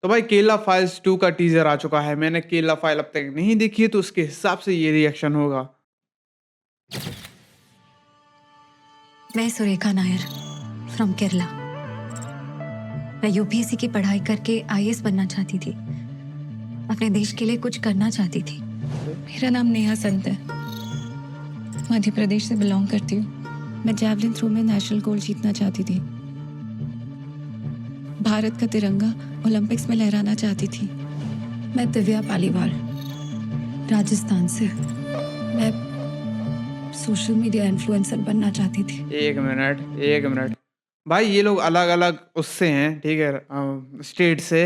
तो भाई केरला फाइल्स 2 का टीज़र आ चुका है। मैंने केरला फाइल अब तक नहीं देखी है, तो उसके हिसाब से ये रिएक्शन होगा। मैं सुरेखा नायर फ्रॉम केरला। मैं यूपीएससी की पढ़ाई करके आईएएस बनना चाहती थी। अपने देश के लिए कुछ करना चाहती थी। मेरा नाम नेहा संत है। मध्य प्रदेश से बिलोंग करती हूँ। मैं जैवलिन थ्रो में नेशनल गोल्ड जीतना चाहती थी। भारत का तिरंगा ओलंपिक्स में लहराना चाहती थी। मैं दिव्या पालीवाल, राजस्थान से। मैं सोशल मीडिया इन्फ्लुएंसर बनना चाहती थी। एक मिनट। भाई ये लोग अलग-अलग उससे हैं, ठीक है, स्टेट से।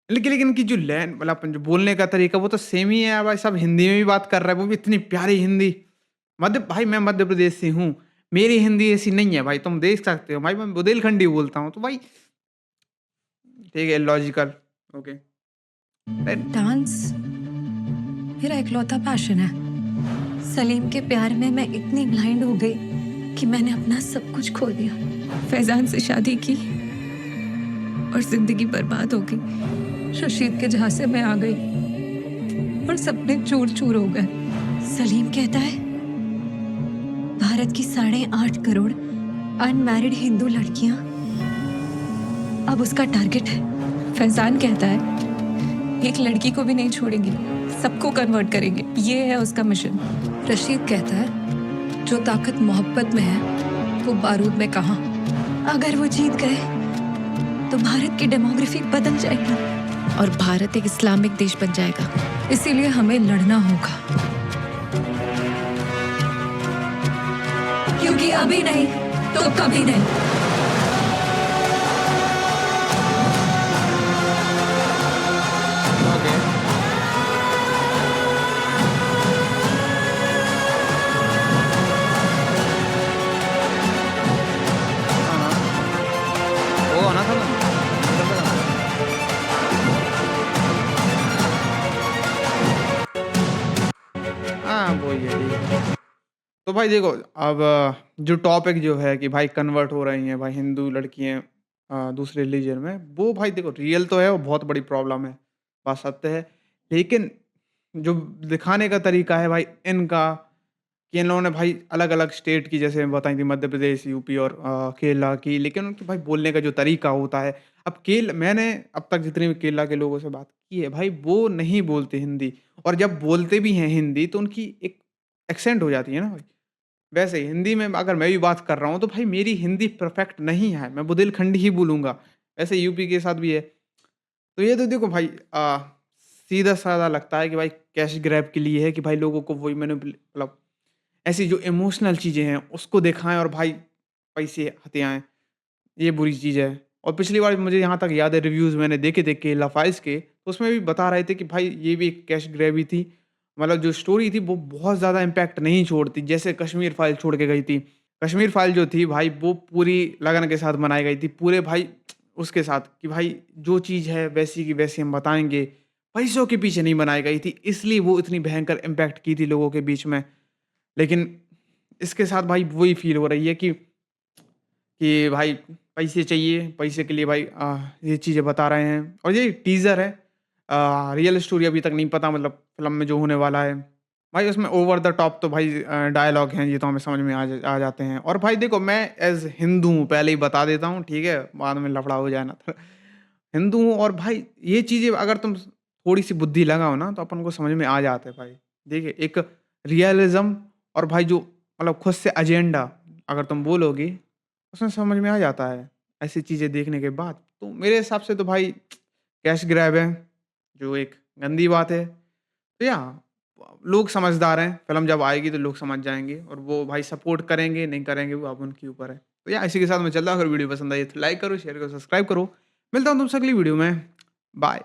लेकिन इनकी जो मतलब अपन जो बोलने का तरीका वो तो सेम ही है भाई, सब हिंदी में भी बात कर रहे हैं, वो भी इतनी प्यारी हिंदी। भाई मैं मध्य प्रदेश से हूँ, मेरी हिंदी ऐसी नहीं है भाई, तुम देख सकते हो भाई, मैं बुंदेलखंडी बोलता हूँ, तो भाई ठीक है, लॉजिकल, ओके। डांस मेरा इकलौता पैशन है। सलीम के प्यार में मैं इतनी ब्लाइंड हो गई कि मैंने अपना सब कुछ खो दिया। फैजान से शादी की और जिंदगी बर्बाद हो गई। रशीद के झांसे में आ गई और सपने चूर चूर हो गए। सलीम कहता है भारत की 8.5 करोड़ अनमैरिड हिंदू लड़कियां अब उसका टारगेट है। फैजान कहता है एक लड़की को भी नहीं छोड़ेंगे, सबको कन्वर्ट करेंगे, ये है उसका मिशन। रशीद कहता है जो ताकत मोहब्बत में है वो बारूद में कहाँ। अगर वो जीत गए तो भारत की डेमोग्राफी बदल जाएगी और भारत एक इस्लामिक देश बन जाएगा। इसीलिए हमें लड़ना होगा, क्योंकि अभी नहीं तो कभी नहीं। हाँ, वो ये ठीक है। तो भाई देखो, अब जो टॉपिक जो है कि भाई कन्वर्ट हो रही हैं भाई हिंदू लड़कियाँ दूसरे रिलीजन में, वो भाई देखो रियल तो है, वो बहुत बड़ी प्रॉब्लम है, बात सत्य है। लेकिन जो दिखाने का तरीका है भाई इनका, कि इन लोगों ने भाई अलग-अलग स्टेट की जैसे बताई थी, मध्य प्रदेश, यूपी और केरला की, लेकिन उनके भाई बोलने का जो तरीका होता है, अब मैंने अब तक जितने भी केरला के लोगों से बात की है भाई, वो नहीं बोलते हिंदी, और जब बोलते भी हैं हिंदी तो उनकी एक एक्सेंट हो जाती है ना भाई। वैसे ही हिंदी में अगर मैं भी बात कर रहा हूँ तो भाई मेरी हिंदी परफेक्ट नहीं है, मैं बुंदेलखंडी ही बोलूँगा। वैसे यूपी के साथ भी है। तो ये तो देखो भाई सीधा-साधा लगता है कि भाई कैश ग्रैब के लिए है, कि भाई लोगों को वही मतलब ऐसी जो इमोशनल चीज़ें हैं उसको दिखाएँ और भाई पैसे हते आएँ, ये बुरी चीज़ है। और पिछली बार मुझे यहाँ तक याद है, रिव्यूज़ मैंने देखे थे केरला फाइल्स के, तो उसमें भी बता रहे थे कि भाई ये भी एक कैश ग्रैब ही थी। मतलब जो स्टोरी थी वो बहुत ज़्यादा इम्पैक्ट नहीं छोड़ती, जैसे कश्मीर फाइल छोड़ के गई थी। कश्मीर फाइल जो थी भाई वो पूरी लगन के साथ बनाई गई थी, पूरे भाई उसके साथ कि भाई जो चीज़ है वैसी की वैसी हम बताएँगे, पैसों के पीछे नहीं बनाई गई थी, इसलिए वो इतनी भयंकर इम्पैक्ट की थी लोगों के बीच में। लेकिन इसके साथ भाई वही फ़ील हो रही है कि भाई पैसे चाहिए, पैसे के लिए भाई ये चीज़ें बता रहे हैं, और ये टीज़र है। रियल स्टोरी अभी तक नहीं पता, मतलब फ़िल्म में जो होने वाला है। भाई उसमें ओवर द टॉप तो भाई डायलॉग हैं, ये तो हमें समझ में आ जाते हैं। और भाई देखो, मैं एज़ हिंदू हूँ, पहले ही बता देता हूँ, ठीक है? बाद में लफड़ा हो जाए ना तो। हिंदू हूँ, और भाई ये चीज़ें अगर तुम थोड़ी-सी बुद्धि लगाओ ना, तो अपन को समझ में आ जाते हैं भाई। देखिए, एक रियलिज़्म और भाई जो मतलब खुद से एजेंडा अगर तुम बोलोगे, उसमें समझ में आ जाता है, ऐसी चीज़ें देखने के बाद। तो मेरे हिसाब से तो भाई कैश ग्रैब है, जो एक गंदी बात है। तो या लोग समझदार हैं, फ़िल्म जब आएगी तो लोग समझ जाएँगे, और वो भाई सपोर्ट करेंगे, नहीं करेंगे, वो अब उनके ऊपर है। तो या इसी के साथ मैं चलता हूँ, अगर वीडियो पसंद आई तो लाइक करो, शेयर करो, सब्सक्राइब करो। मिलता हूँ तुमसे अगली वीडियो में। बाय।